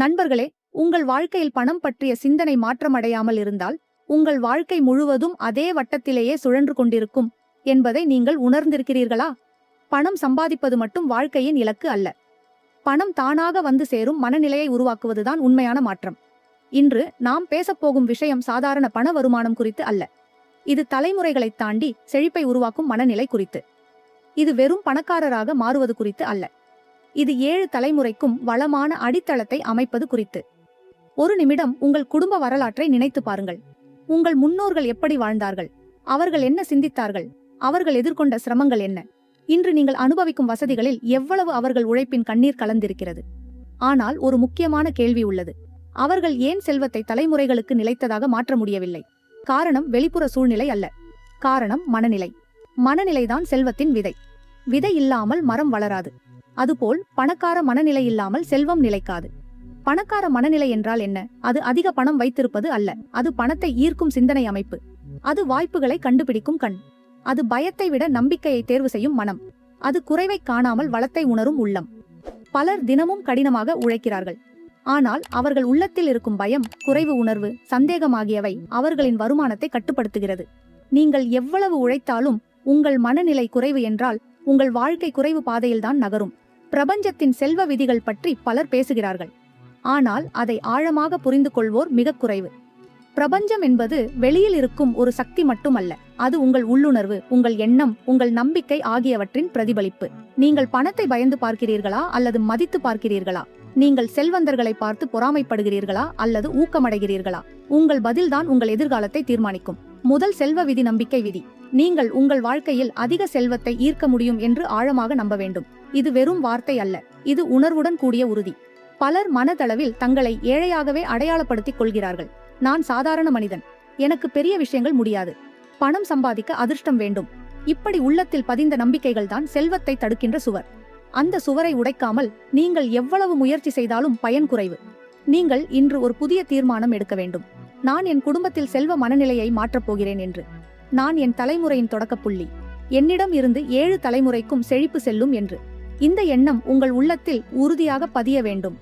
நண்பர்களே, உங்கள் வாழ்க்கையில் பணம் பற்றிய சிந்தனை மாற்றமடையாமல் இருந்தால் உங்கள் வாழ்க்கை முழுவதும் அதே வட்டத்திலேயே சுழன்று கொண்டிருக்கும் என்பதை நீங்கள் உணர்ந்திருக்கிறீர்களா? பணம் சம்பாதிப்பது மட்டும் வாழ்க்கையின் இலக்கு அல்ல. பணம் தானாக வந்து சேரும் மனநிலையை உருவாக்குவதுதான் உண்மையான மாற்றம். இன்று நாம் பேசப்போகும் விஷயம் சாதாரண பண வருமானம் குறித்து அல்ல. இது தலைமுறைகளைத் தாண்டி செழிப்பை உருவாக்கும் மனநிலை குறித்து. இது வெறும் பணக்காரராக மாறுவது குறித்து அல்ல. இது 7 தலைமுறைக்கும் வளமான அடித்தளத்தை அமைப்பது குறித்து. ஒரு நிமிடம் உங்கள் குடும்ப வரலாற்றை நினைத்து பாருங்கள். உங்கள் முன்னோர்கள் எப்படி வாழ்ந்தார்கள்? அவர்கள் என்ன சிந்தித்தார்கள்? அவர்கள் எதிர்கொண்ட சிரமங்கள் என்ன? இன்று நீங்கள் அனுபவிக்கும் வசதிகளில் எவ்வளவு அவர்கள் உழைப்பின் கண்ணீர் கலந்திருக்கிறது? ஆனால் ஒரு முக்கியமான கேள்வி உள்ளது. அவர்கள் ஏன் செல்வத்தை தலைமுறைகளுக்கு நிலைத்ததாக மாற்ற முடியவில்லை? காரணம் வெளிப்புற சூழ்நிலை அல்ல. காரணம் மனநிலை. மனநிலைதான் செல்வத்தின் விதை. விதை இல்லாமல் மரம் வளராது. அதுபோல் பணக்கார மனநிலை இல்லாமல் செல்வம் நிலைக்காது. பணக்கார மனநிலை என்றால் என்ன? அது அதிக பணம் வைத்திருப்பது அல்ல. அது பணத்தை ஈர்க்கும் சிந்தனை அமைப்பு. அது வாய்ப்புகளை கண்டுபிடிக்கும் கண். அது பயத்தை விட நம்பிக்கையை தேர்வு செய்யும் மனம். அது குறைவை காணாமல் வளத்தை உணரும் உள்ளம். பலர் தினமும் கடினமாக உழைக்கிறார்கள். ஆனால் அவர்கள் உள்ளத்தில் இருக்கும் பயம், குறைவு உணர்வு, சந்தேகம் ஆகியவை அவர்களின் வருமானத்தை கட்டுப்படுத்துகிறது. நீங்கள் எவ்வளவு உழைத்தாலும் உங்கள் மனநிலை குறைவு என்றால் உங்கள் வாழ்க்கை குறைவு பாதையில்தான் நகரும். பிரபஞ்சத்தின் செல்வ விதிகள் பற்றி பலர் பேசுகிறார்கள். ஆனால் அதை ஆழமாக புரிந்து கொள்வோர் மிக குறைவு. பிரபஞ்சம் என்பது வெளியில் இருக்கும் ஒரு சக்தி மட்டுமல்ல. அது உங்கள் உள்ளுணர்வு, உங்கள் எண்ணம், உங்கள் நம்பிக்கை ஆகியவற்றின் பிரதிபலிப்பு. நீங்கள் பணத்தை பயந்து பார்க்கிறீர்களா அல்லது மதித்து பார்க்கிறீர்களா? நீங்கள் செல்வந்தர்களை பார்த்து பொறாமைப்படுகிறீர்களா அல்லது ஊக்கமடைகிறீர்களா? உங்கள் பதில்தான் உங்கள் எதிர்காலத்தை தீர்மானிக்கும். முதல் செல்வ விதி நம்பிக்கை விதி. நீங்கள் உங்கள் வாழ்க்கையில் அதிக செல்வத்தை ஈர்க்க முடியும் என்று ஆழமாக நம்ப வேண்டும். இது வெறும் வார்த்தை அல்ல. இது உணர்வுடன் கூடிய உறுதி. பலர் மனதளவில் தங்களை ஏழையாகவே அடையாளப்படுத்திக் கொள்கிறார்கள். நான் சாதாரண மனிதன். எனக்கு பெரிய விஷயங்கள் முடியாது. பணம் சம்பாதிக்க அதிர்ஷ்டம் வேண்டும். இப்படி உள்ளத்தில் பதிந்த நம்பிக்கைகள்தான் செல்வத்தை தடுக்கின்ற சுவர். அந்த சுவரை உடைக்காமல் நீங்கள் எவ்வளவு முயற்சி செய்தாலும் பயன் குறைவு. நீங்கள் இன்று ஒரு புதிய தீர்மானம் எடுக்க வேண்டும். நான் என் குடும்பத்தில் செல்வ மனநிலையை மாற்றப் போகிறேன் என்று. நான் என் தலைமுறையின் தொடக்கப்புள்ளி. என்னிடம் இருந்து 7 தலைமுறைக்கும் செழிப்பு செல்லும் என்று. இந்த எண்ணம் உங்கள் உள்ளத்தில் உறுதியாக பதிய வேண்டும்.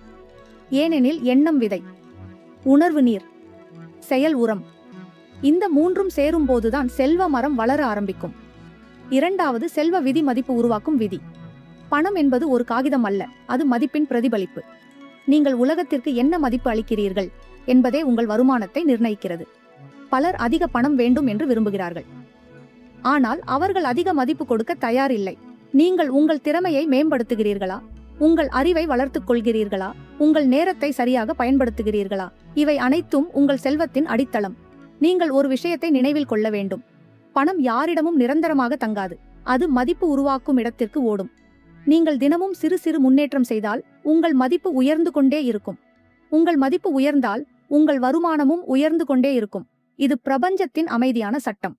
ஏனெனில் எண்ணம் விதை, உணர்வு நீர், செயல் உரம். இந்த 3ம் சேரும் போதுதான் செல்வ மரம் வளர ஆரம்பிக்கும். இரண்டாவது செல்வ விதி மதிப்பு உருவாக்கும் விதி. பணம் என்பது ஒரு காகிதம் அல்ல. அது மதிப்பின் பிரதிபலிப்பு. நீங்கள் உலகத்திற்கு என்ன மதிப்பு அளிக்கிறீர்கள் என்பதே உங்கள் வருமானத்தை நிர்ணயிக்கிறது. பலர் அதிக பணம் வேண்டும் என்று விரும்புகிறார்கள். ஆனால் அவர்கள் அதிக மதிப்பு கொடுக்க தயார் இல்லை. நீங்கள் உங்கள் திறமையை மேம்படுத்துகிறீர்களா? உங்கள் அறிவை வளர்த்துக் கொள்கிறீர்களா? உங்கள் நேரத்தை சரியாக பயன்படுத்துகிறீர்களா? இவை அனைத்தும் உங்கள் செல்வத்தின் அடித்தளம். நீங்கள் ஒரு விஷயத்தை நினைவில் கொள்ள வேண்டும். பணம் யாரிடமும் நிரந்தரமாக தங்காது. அது மதிப்பு உருவாக்கும் இடத்திற்கு ஓடும். நீங்கள் தினமும் சிறு சிறு முன்னேற்றம் செய்தால் உங்கள் மதிப்பு உயர்ந்து கொண்டே இருக்கும். உங்கள் மதிப்பு உயர்ந்தால் உங்கள் வருமானமும் உயர்ந்து கொண்டே இருக்கும். இது பிரபஞ்சத்தின் அமைதியான சட்டம்.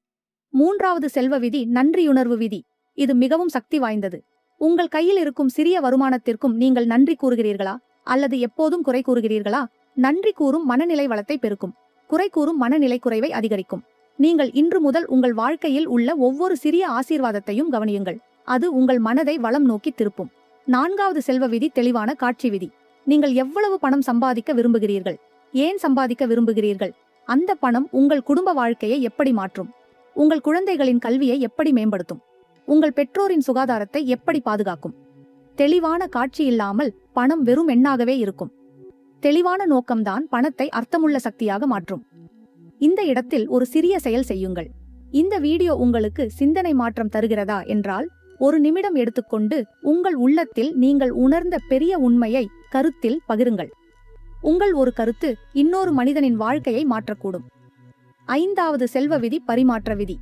மூன்றாவது செல்வ விதி நன்றியுணர்வு விதி. இது மிகவும் சக்தி வாய்ந்தது. உங்கள் கையில் இருக்கும் சிறிய வருமானத்திற்கும் நீங்கள் நன்றி கூறுகிறீர்களா அல்லது எப்போதும் குறை கூறுகிறீர்களா? நன்றி கூறும் மனநிலை வளத்தை பெருக்கும். குறை கூறும் மனநிலை குறைவை அதிகரிக்கும். நீங்கள் இன்று முதல் உங்கள் வாழ்க்கையில் உள்ள ஒவ்வொரு சிறிய ஆசீர்வாதத்தையும் கவனியுங்கள். அது உங்கள் மனதை வளம் நோக்கி திருப்பும். நான்காவது செல்வ விதி தெளிவான காட்சி விதி. நீங்கள் எவ்வளவு பணம் சம்பாதிக்க விரும்புகிறீர்கள்? ஏன் சம்பாதிக்க விரும்புகிறீர்கள்? அந்த பணம் உங்கள் குடும்ப வாழ்க்கையை எப்படி மாற்றும்? உங்கள் குழந்தைகளின் கல்வியை எப்படி மேம்படுத்தும்? உங்கள் பெற்றோரின் சுகாதாரத்தை எப்படி பாதுகாக்கும்? தெளிவான காட்சி இல்லாமல் பணம் வெறும் எண்ணாகவே இருக்கும். தெளிவான நோக்கம்தான் பணத்தை அர்த்தமுள்ள சக்தியாக மாற்றும். இந்த இடத்தில் ஒரு சிறிய செயல் செய்யுங்கள். இந்த வீடியோ உங்களுக்கு சிந்தனை மாற்றம் தருகிறதா என்றால் ஒரு நிமிடம் எடுத்துக்கொண்டு உங்கள் உள்ளத்தில் நீங்கள் உணர்ந்த பெரிய உண்மையை கருத்தில் பகிருங்கள். உங்கள் ஒரு கருத்து இன்னொரு மனிதனின் வாழ்க்கையை மாற்றக்கூடும். ஐந்தாவது செல்வ விதி பரிமாற்ற விதி.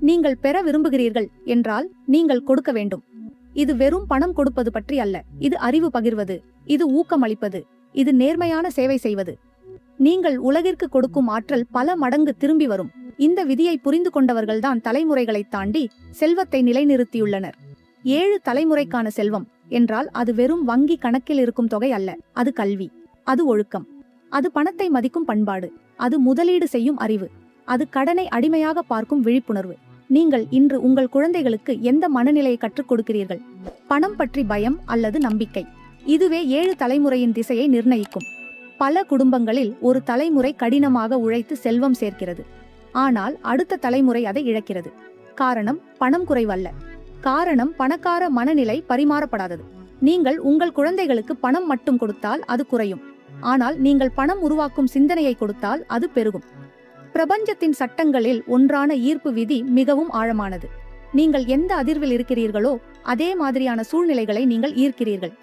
நீங்கள் பெற விரும்புகிறீர்கள் என்றால் நீங்கள் கொடுக்க வேண்டும். இது வெறும் பணம் கொடுப்பது பற்றி அல்ல. இது அறிவு பகிர்வது, இது ஊக்கமளிப்பது, இது நேர்மையான சேவை செய்வது. நீங்கள் உலகிற்கு கொடுக்கும் ஆற்றல் பல மடங்கு திரும்பி வரும். இந்த விதியை புரிந்து கொண்டவர்கள்தான் தலைமுறைகளை தாண்டி செல்வத்தை நிலைநிறுத்தியுள்ளனர். 7 தலைமுறைக்கான செல்வம் என்றால் அது வெறும் வங்கி கணக்கில் இருக்கும் தொகை அல்ல. அது கல்வி, அது ஒழுக்கம், அது பணத்தை மதிக்கும் பண்பாடு, அது முதலீடு செய்யும் அறிவு, அது கடனை அடிமையாக பார்க்கும் விழிப்புணர்வு. நீங்கள் இன்று உங்கள் குழந்தைகளுக்கு எந்த மனநிலையை கற்றுக் கொடுக்கிறீர்கள்? பணம் பற்றி பயம் அல்லது நம்பிக்கை? இதுவே 7 தலைமுறையின் திசையை நிர்ணயிக்கும். பல குடும்பங்களில் ஒரு தலைமுறை கடினமாக உழைத்து செல்வம் சேர்க்கிறது. ஆனால் அடுத்த தலைமுறை அதை இழக்கிறது. காரணம் பணம் குறைவல்ல. காரணம் பணக்கார மனநிலை பரிமாறப்படாதது. நீங்கள் உங்கள் குழந்தைகளுக்கு பணம் மட்டும் கொடுத்தால் அது குறையும். ஆனால் நீங்கள் பணம் உருவாக்கும் சிந்தனையை கொடுத்தால் அது பெருகும். பிரபஞ்சத்தின் சட்டங்களில் ஒன்றான ஈர்ப்பு விதி மிகவும் ஆழமானது. நீங்கள் எந்த அதிர்வில் இருக்கிறீர்களோ அதே மாதிரியான சூழ்நிலைகளை நீங்கள் ஈர்க்கிறீர்கள்.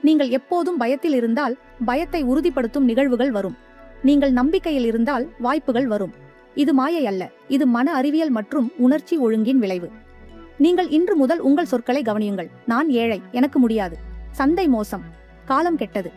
நீங்கள் எப்போதும் பயத்தில் இருந்தால் பயத்தை உறுதிப்படுத்தும் நிகழ்வுகள் வரும். நீங்கள் நம்பிக்கையில் இருந்தால் வாய்ப்புகள் வரும். இது மாயை அல்ல, இது மன அறிவியல் மற்றும் உணர்ச்சி ஒழுங்கின் விளைவு. நீங்கள் இன்று முதல் உங்கள் சொற்களை கவனியுங்கள். நான் ஏழை, எனக்கு முடியாது, சந்தை மோசம், காலம் கெட்டது.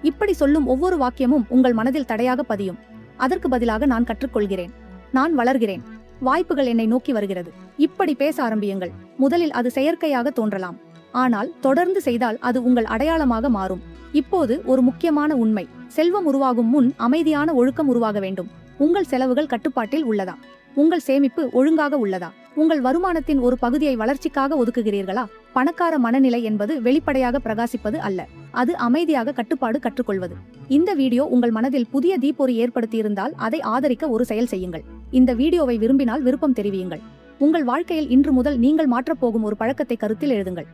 இப்படி சொல்லும் ஒவ்வொரு வாக்கியமும் உங்கள் மனதில் தடையாக பதியும். அதற்கு பதிலாக நான் கற்றுக்கொள்கிறேன், நான் வளர்கிறேன், வாய்ப்புகள் என்னை நோக்கி வருகிறது. இப்படி பேச ஆரம்பியுங்கள். முதலில் அது செயற்கையாக தோன்றலாம், ஆனால் தொடர்ந்து செய்தால் அது உங்கள் அடையாளமாக மாறும். இப்போது ஒரு முக்கியமான உண்மை: செல்வம் உருவாகும் முன் அமைதியான ஒழுக்கம் உருவாக வேண்டும். உங்கள் செலவுகள் கட்டுப்பாட்டில் உள்ளதா? உங்கள் சேமிப்பு ஒழுங்காக உள்ளதா? உங்கள் வருமானத்தின் ஒரு பகுதியை வளர்ச்சிக்காக ஒதுக்குகிறீர்களா? பணக்கார மனநிலை என்பது வெளிப்படையாக பிரகாசிப்பது அல்ல, அது அமைதியாக கட்டுப்பாடு கற்றுக்கொள்வது. இந்த வீடியோ உங்கள் மனதில் புதிய தீப்பொறி ஏற்படுத்தியிருந்தால் அதை ஆதரிக்க ஒரு செயல் செய்யுங்கள். இந்த வீடியோவை விரும்பினால் விருப்பம் தெரிவியுங்கள். உங்கள் வாழ்க்கையில் இன்று முதல் நீங்கள் மாற்றப்போகும் ஒரு பழக்கத்தை கருத்தில் எழுதுங்கள்.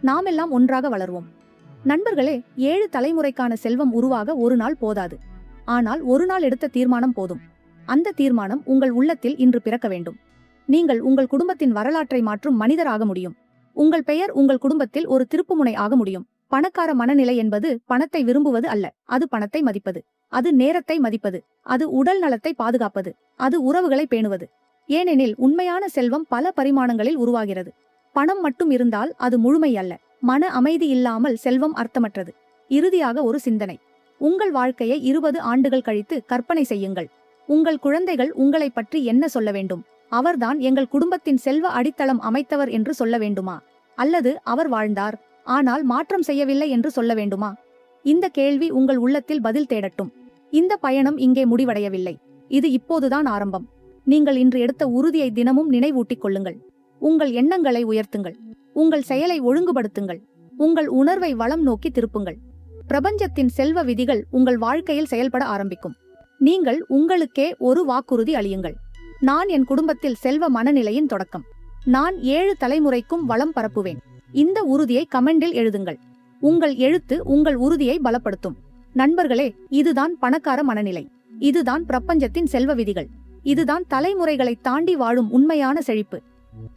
நாமெல்லாம் ஒன்றாக வளர்வோம். நண்பர்களே, 7 தலைமுறைக்கான செல்வம் உருவாக ஒரு நாள் போதாது. ஆனால் ஒரு நாள் எடுத்த தீர்மானம் போதும். அந்த தீர்மானம் உங்கள் உள்ளத்தில் இன்று பிறக்க வேண்டும். நீங்கள் உங்கள் குடும்பத்தின் வரலாற்றை மாற்றும் மனிதர் ஆக முடியும். உங்கள் பெயர் உங்கள் குடும்பத்தில் ஒரு திருப்புமுனை ஆக முடியும். பணக்கார மனநிலை என்பது பணத்தை விரும்புவது அல்ல, அது பணத்தை மதிப்பது. அது நேரத்தை மதிப்பது. அது உடல் நலத்தை பாதுகாப்பது. அது உறவுகளை பேணுவது. ஏனெனில் உண்மையான செல்வம் பல பரிமாணங்களில் உருவாகிறது. பணம் மட்டும் இருந்தால் அது முழுமை அல்ல. மன அமைதி இல்லாமல் செல்வம் அர்த்தமற்றது. இறுதியாக ஒரு சிந்தனை. உங்கள் வாழ்க்கையை 20 ஆண்டுகள் கழித்து கற்பனை செய்யுங்கள். உங்கள் குழந்தைகள் உங்களை பற்றி என்ன சொல்ல வேண்டும்? அவர்தான் எங்கள் குடும்பத்தின் செல்வ அடித்தளம் அமைத்தவர் என்று சொல்ல வேண்டுமா? அல்லது அவர் வாழ்ந்தார், ஆனால் மாற்றம் செய்யவில்லை என்று சொல்ல வேண்டுமா? இந்த கேள்வி உங்கள் உள்ளத்தில் பதில் தேடட்டும். இந்த பயணம் இங்கே முடிவடையவில்லை. இது இப்போதுதான் ஆரம்பம். நீங்கள் இன்று எடுத்த உறுதியை தினமும் நினைவூட்டிக் கொள்ளுங்கள். உங்கள் எண்ணங்களை உயர்த்துங்கள். உங்கள் செயலை ஒழுங்குபடுத்துங்கள். உங்கள் உணர்வை வளம் நோக்கி திருப்புங்கள். பிரபஞ்சத்தின் செல்வ விதிகள் உங்கள் வாழ்க்கையில் செயல்பட ஆரம்பிக்கும். நீங்கள் உங்களுக்கே ஒரு வாக்குறுதி அளியுங்கள். நான் என் குடும்பத்தில் செல்வ மனநிலையின் தொடக்கம். நான் 7 தலைமுறைக்கும் வளம் பரப்புவேன். இந்த உறுதியை கமெண்டில் எழுதுங்கள். உங்கள் எழுத்து உங்கள் உறுதியை பலப்படுத்தும். நண்பர்களே, இதுதான் பணக்கார மனநிலை. இதுதான் பிரபஞ்சத்தின் செல்வ விதிகள். இதுதான் தலைமுறைகளை தாண்டி வாழும் உண்மையான செழிப்பு.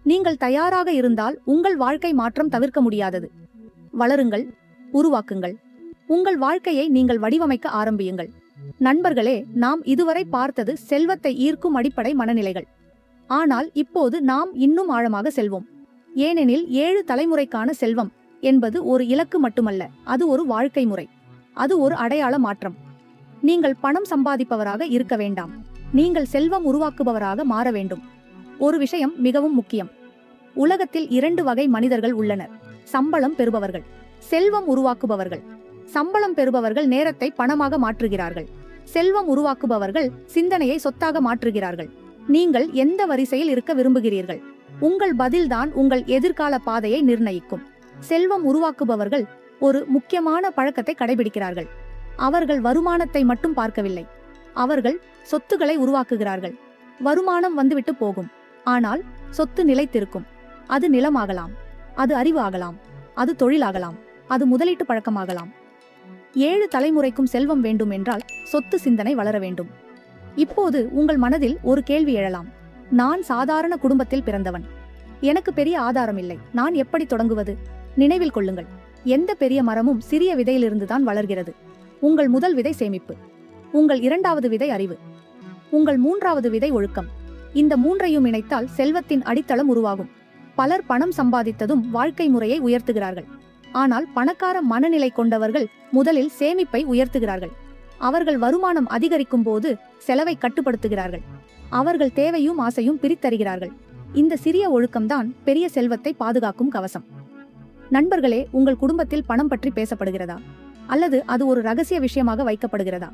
நீங்கள் தயாராக இருந்தால் உங்கள் வாழ்க்கை மாற்றம் தவிர்க்க முடியாதது. வளருங்கள், உருவாக்குங்கள். உங்கள் வாழ்க்கையை நீங்கள் வடிவமைக்க ஆரம்பியுங்கள். நண்பர்களே, நாம் இதுவரை பார்த்தது செல்வத்தை ஈர்க்கும் அடிப்படை மனநிலைகள். ஆனால் இப்போது நாம் இன்னும் ஆழமாக செல்வோம். ஏனெனில் 7 தலைமுறைக்கான செல்வம் என்பது ஒரு இலக்கு மட்டுமல்ல, அது ஒரு வாழ்க்கை முறை. அது ஒரு அடையாள மாற்றம். நீங்கள் பணம் சம்பாதிப்பவராக இருக்க வேண்டாம். நீங்கள் செல்வம் உருவாக்குபவராக மாற வேண்டும். ஒரு விஷயம் மிகவும் முக்கியம். உலகத்தில் 2 வகை மனிதர்கள் உள்ளனர்: சம்பளம் பெறுபவர்கள், செல்வம் உருவாக்குபவர்கள். சம்பளம் பெறுபவர்கள் நேரத்தை பணமாக மாற்றுகிறார்கள். செல்வம் உருவாக்குபவர்கள் சிந்தனையை சொத்தாக மாற்றுகிறார்கள். நீங்கள் எந்த வரிசையில் இருக்க விரும்புகிறீர்கள்? உங்கள் பதில்தான் உங்கள் எதிர்கால பாதையை நிர்ணயிக்கும். செல்வம் உருவாக்குபவர்கள் ஒரு முக்கியமான பழக்கத்தை கடைபிடிக்கிறார்கள். அவர்கள் வருமானத்தை மட்டும் பார்க்கவில்லை, அவர்கள் சொத்துக்களை உருவாக்குகிறார்கள். வருமானம் வந்துவிட்டு போகும், ஆனால் சொத்து நிலைத்திருக்கும். அது நிலமாகலாம், அது அறிவு ஆகலாம், அது தொழிலாகலாம், அது முதலீட்டு பழக்கமாகலாம். 7 தலைமுறைக்கும் செல்வம் வேண்டும் என்றால் சொத்து சிந்தனை வளர வேண்டும். இப்போது உங்கள் மனதில் ஒரு கேள்வி எழலாம்: நான் சாதாரண குடும்பத்தில் பிறந்தவன், எனக்கு பெரிய ஆதாரம் இல்லை, நான் எப்படி தொடங்குவது? நினைவில் கொள்ளுங்கள், எந்த பெரிய மரமும் சிறிய விதையிலிருந்துதான் வளர்கிறது. உங்கள் முதல் விதை சேமிப்பு, உங்கள் 2வது விதை அறிவு, உங்கள் 3வது விதை ஒழுக்கம். இந்த 3ஐயும் இணைத்தால் செல்வத்தின் அடித்தளம் உருவாகும். பலர் பணம் சம்பாதித்ததும் வாழ்க்கை முறையை உயர்த்துகிறார்கள். ஆனால் பணக்கார மனநிலை கொண்டவர்கள் முதலில் சேமிப்பை உயர்த்துகிறார்கள். அவர்கள் வருமானம் அதிகரிக்கும் போது செலவை கட்டுப்படுத்துகிறார்கள். அவர்கள் தேவையும் ஆசையும் பிரித்தறிகிறார்கள். இந்த சிறிய ஒழுக்கம்தான் பெரிய செல்வத்தை பாதுகாக்கும் கவசம். நண்பர்களே, உங்கள் குடும்பத்தில் பணம் பற்றி பேசப்படுகிறதா? அல்லது அது ஒரு ரகசிய விஷயமாக வைக்கப்படுகிறதா?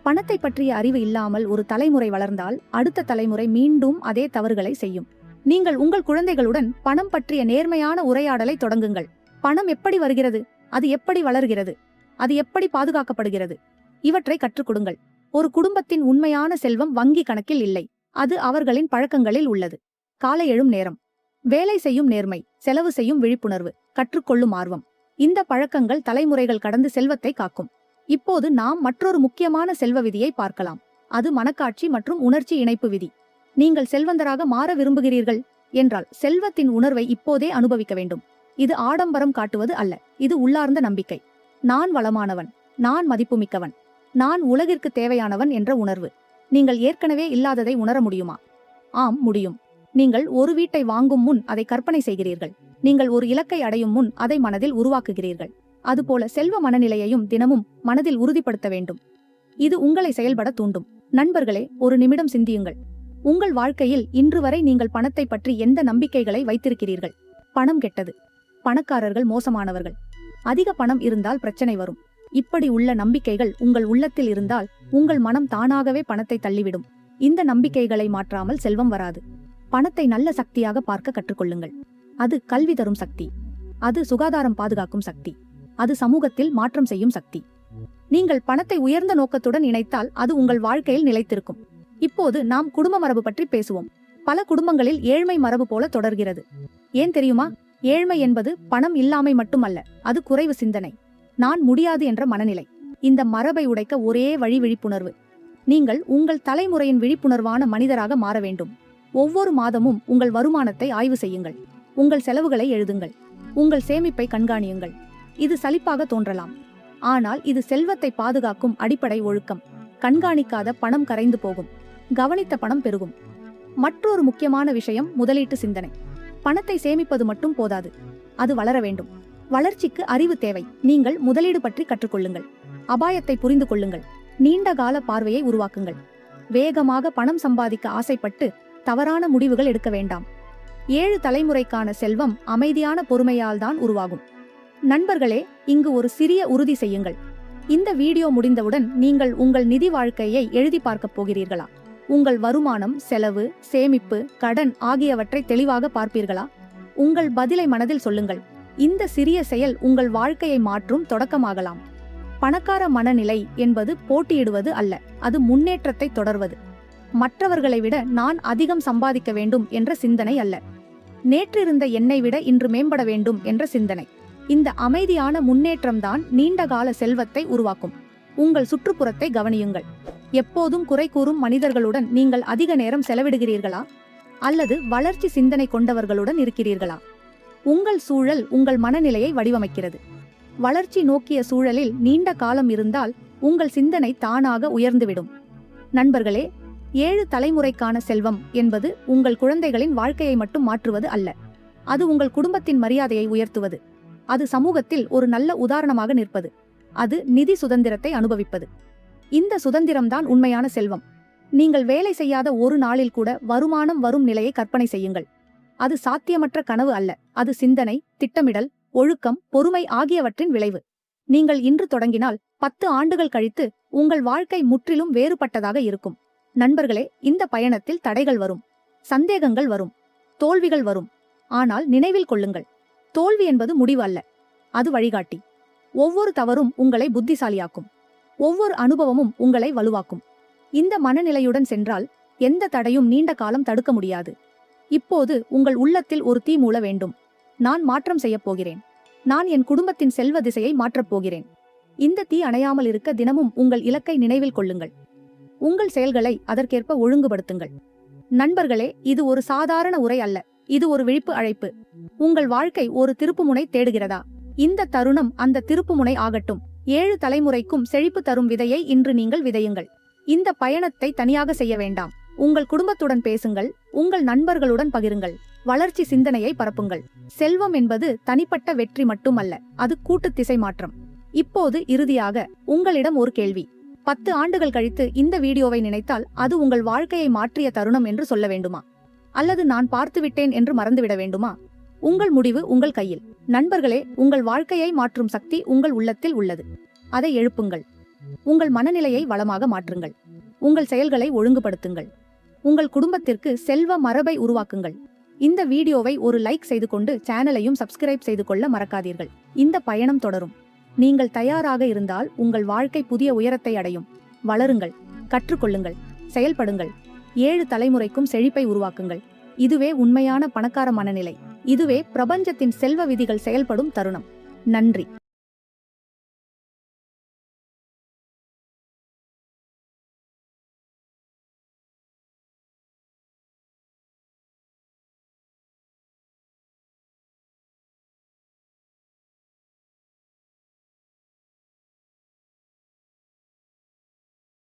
பணத்தை பற்றிய அறிவு இல்லாமல் ஒரு தலைமுறை வளர்ந்தால் அடுத்த தலைமுறை மீண்டும் அதே தவறுகளை செய்யும். நீங்கள் உங்கள் குழந்தைகளுடன் பணம் பற்றிய நேர்மையான உரையாடலை தொடங்குங்கள். பணம் எப்படி வருகிறது? அது எப்படி வளர்கிறது? அது எப்படி பாதுகாக்கப்படுகிறது? இவற்றை கற்றுக் கொடுங்கள். ஒரு குடும்பத்தின் உண்மையான செல்வம் வங்கி கணக்கில் இல்லை, அது அவர்களின் பழக்கங்களில் உள்ளது. காலை எழும் நேரம், வேலை செய்யும் நேர்மை, செலவு செய்யும் விழிப்புணர்வு, கற்றுக்கொள்ளும் ஆர்வம். இந்த பழக்கங்கள் தலைமுறைகள் கடந்து செல்வத்தை காக்கும். இப்போது நாம் மற்றொரு முக்கியமான செல்வ விதியை பார்க்கலாம். அது மனக்காட்சி மற்றும் உணர்ச்சி இணைப்பு விதி. நீங்கள் செல்வந்தராக மாற விரும்புகிறீர்கள் என்றால் செல்வத்தின் உணர்வை இப்போதே அனுபவிக்க வேண்டும். இது ஆடம்பரம் காட்டுவது அல்ல, இது உள்ளார்ந்த நம்பிக்கை. நான் வளமானவன், நான் மதிப்புமிக்கவன், நான் உலகிற்கு தேவையானவன் என்ற உணர்வு. நீங்கள் ஏற்கனவே இல்லாததை உணர முடியுமா? ஆம், முடியும். நீங்கள் ஒரு வீட்டை வாங்கும் முன் அதை கற்பனை செய்கிறீர்கள். நீங்கள் ஒரு இலக்கை அடையும் முன் அதை மனதில் உருவாக்குகிறீர்கள். அதுபோல செல்வ மனநிலையையும் தினமும் மனதில் உறுதிப்படுத்த வேண்டும். இது உங்களை செயல்பட தூண்டும். நண்பர்களே, ஒரு நிமிடம் சிந்தியுங்கள். உங்கள் வாழ்க்கையில் இன்று வரை நீங்கள் பணத்தை பற்றி எந்த நம்பிக்கைகளை வைத்திருக்கிறீர்கள்? பணம் கெட்டது, பணக்காரர்கள் மோசமானவர்கள், அதிக பணம் இருந்தால் பிரச்சனை வரும். இப்படி உள்ள நம்பிக்கைகள் உங்கள் உள்ளத்தில் இருந்தால் உங்கள் மனம் தானாகவே பணத்தை தள்ளிவிடும். இந்த நம்பிக்கைகளை மாற்றாமல் செல்வம் வராது. பணத்தை நல்ல சக்தியாக பார்க்க கற்றுக்கொள்ளுங்கள். அது கல்வி தரும் சக்தி, அது சுகாதாரம் பாதுகாக்கும் சக்தி, அது சமூகத்தில் மாற்றம் செய்யும் சக்தி. நீங்கள் பணத்தை உயர்ந்த நோக்கத்துடன் இணைத்தால் அது உங்கள் வாழ்க்கையில் நிலைத்திருக்கும். இப்போது நாம் குடும்ப மரபு பற்றி பேசுவோம். பல குடும்பங்களில் ஏழ்மை மரபு போல தொடர்கிறது. ஏன் தெரியுமா? ஏழ்மை என்பது பணம் இல்லாமை மட்டுமல்ல, அது குறைவு சிந்தனை, நான் முடியாது என்ற மனநிலை. இந்த மரபை உடைக்க ஒரே வழி விழிப்புணர்வு. நீங்கள் உங்கள் தலைமுறையின் விழிப்புணர்வான மனிதராக மாற வேண்டும். ஒவ்வொரு மாதமும் உங்கள் வருமானத்தை ஆய்வு செய்யுங்கள். உங்கள் செலவுகளை எழுதுங்கள். உங்கள் சேமிப்பை கண்காணியுங்கள். இது சலிப்பாக தோன்றலாம், ஆனால் இது செல்வத்தை பாதுகாக்கும் அடிப்படை ஒழுக்கம். கண்காணிக்காத பணம் கரைந்து போகும், கவனித்த பணம் பெருகும். மற்றொரு முக்கியமான விஷயம் முதலீட்டு சிந்தனை. பணத்தை சேமிப்பது மட்டும் போதாது, அது வளர வேண்டும். வளர்ச்சிக்கு அறிவு தேவை. நீங்கள் முதலீடு பற்றி கற்றுக்கொள்ளுங்கள். அபாயத்தை புரிந்து கொள்ளுங்கள். நீண்ட கால பார்வையை உருவாக்குங்கள். வேகமாக பணம் சம்பாதிக்க ஆசைப்பட்டு தவறான முடிவுகள் எடுக்க வேண்டாம். 7 தலைமுறைக்கான செல்வம் அமைதியான பொறுமையால் தான் உருவாகும். நண்பர்களே, இங்கு ஒரு சிறிய உறுதி செய்யுங்கள். இந்த வீடியோ முடிந்தவுடன் நீங்கள் உங்கள் நிதி வாழ்க்கையை எழுதி பார்க்கப் போகிறீர்களா? உங்கள் வருமானம், செலவு, சேமிப்பு, கடன் ஆகியவற்றை தெளிவாக பார்ப்பீர்களா? உங்கள் பதிலை மனதில் சொல்லுங்கள். இந்த சிறிய செயல் உங்கள் வாழ்க்கையை மாற்றும் தொடக்கமாகலாம். பணக்கார மனநிலை என்பது போட்டியிடுவது அல்ல, அது முன்னேற்றத்தை தொடர்வது. மற்றவர்களை விட நான் அதிகம் சம்பாதிக்க வேண்டும் என்ற சிந்தனை அல்ல, நேற்றிருந்த என்னை விட இன்று மேம்பட வேண்டும் என்ற சிந்தனை. இந்த அமைதியான முன்னேற்றம்தான் நீண்டகால செல்வத்தை உருவாக்கும். உங்கள் சுற்றுப்புறத்தை கவனியுங்கள். எப்போதும் குறை கூறும் மனிதர்களுடன் நீங்கள் அதிக நேரம் செலவிடுகிறீர்களா? அல்லது வளர்ச்சி சிந்தனை கொண்டவர்களுடன் இருக்கிறீர்களா? உங்கள் சூழல் உங்கள் மனநிலையை வடிவமைக்கிறது. வளர்ச்சி நோக்கிய சூழலில் நீண்ட காலம் இருந்தால் உங்கள் சிந்தனை தானாக உயர்ந்துவிடும். நண்பர்களே, 7 தலைமுறைக்கான செல்வம் என்பது உங்கள் குழந்தைகளின் வாழ்க்கையை மட்டும் மாற்றுவது அல்ல, அது உங்கள் குடும்பத்தின் மரியாதையை உயர்த்துவது, அது சமூகத்தில் ஒரு நல்ல உதாரணமாக நிற்பது, அது நிதி சுதந்திரத்தை அனுபவிப்பது. இந்த சுதந்திரம்தான் உண்மையான செல்வம். நீங்கள் வேலை செய்யாத ஒரு நாளில் கூட வருமானம் வரும் நிலையை கற்பனை செய்யுங்கள். அது சாத்தியமற்ற கனவு அல்ல, அது சிந்தனை, திட்டமிடல், ஒழுக்கம், பொறுமை ஆகியவற்றின் விளைவு. நீங்கள் இன்று தொடங்கினால் 10 ஆண்டுகள் கழித்து உங்கள் வாழ்க்கை முற்றிலும் வேறுபட்டதாக இருக்கும். நண்பர்களே, இந்த பயணத்தில் தடைகள் வரும், சந்தேகங்கள் வரும், தோல்விகள் வரும். ஆனால் நினைவில் கொள்ளுங்கள், தோல்வி என்பது முடிவு அல்ல, அது வழிகாட்டி. ஒவ்வொரு தவறும் உங்களை புத்திசாலியாக்கும், ஒவ்வொரு அனுபவமும் உங்களை வலுவாக்கும். இந்த மனநிலையுடன் சென்றால் எந்த தடையும் நீண்ட காலம் தடுக்க முடியாது. இப்போது உங்கள் உள்ளத்தில் ஒரு தீ மூள வேண்டும். நான் மாற்றம் செய்யப் போகிறேன். நான் என் குடும்பத்தின் செல்வ திசையை மாற்றப் போகிறேன். இந்த தீ அணையாமல் இருக்க தினமும் உங்கள் இலக்கை நினைவில் கொள்ளுங்கள். உங்கள் செயல்களை அதற்கேற்ப ஒழுங்குபடுத்துங்கள். நண்பர்களே, இது ஒரு சாதாரண உரை அல்ல, இது ஒரு விழிப்பு அழைப்பு. உங்கள் வாழ்க்கை ஒரு திருப்புமுனை தேடுகிறதா? இந்த தருணம் அந்த திருப்புமுனை ஆகட்டும். 7 தலைமுறைக்கும் செழிப்பு தரும் விதையை இன்று நீங்கள் விதையுங்கள். இந்த பயணத்தை தனியாக செய்ய வேண்டாம். உங்கள் குடும்பத்துடன் பேசுங்கள், உங்கள் நண்பர்களுடன் பகிருங்கள், வளர்ச்சி சிந்தனையை பரப்புங்கள். செல்வம் என்பது தனிப்பட்ட வெற்றி மட்டுமல்ல, அது கூட்டு திசை மாற்றம். இப்போது இறுதியாக உங்களிடம் ஒரு கேள்வி. 10 ஆண்டுகள் கழித்து இந்த வீடியோவை நினைத்தால் அது உங்கள் வாழ்க்கையை மாற்றிய தருணம் என்று சொல்ல வேண்டுமா? அல்லது நான் பார்த்துவிட்டேன் என்று மறந்துவிட வேண்டுமா? உங்கள் முடிவு உங்கள் கையில். நண்பர்களே, உங்கள் வாழ்க்கையை மாற்றும் சக்தி உங்கள் உள்ளத்தில் உள்ளது. அதை எழுப்புங்கள். உங்கள் மனநிலையை வளமாக மாற்றுங்கள். உங்கள் செயல்களை ஒழுங்குபடுத்துங்கள். உங்கள் குடும்பத்திற்கு செல்வ மரபை உருவாக்குங்கள். இந்த வீடியோவை ஒரு லைக் செய்து கொண்டு சேனலையும் சப்ஸ்கிரைப் செய்து கொள்ள மறக்காதீர்கள். இந்த பயணம் தொடரும். நீங்கள் தயாராக இருந்தால் உங்கள் வாழ்க்கை புதிய உயரத்தை அடையும். வளருங்கள், கற்றுக்கொள்ளுங்கள், செயல்படுங்கள். 7 தலைமுறைக்கும் செழிப்பை உருவாக்குங்கள். இதுவே உண்மையான பணக்கார மனநிலை. இதுவே பிரபஞ்சத்தின் செல்வ விதிகள் செயல்படும் தருணம். நன்றி.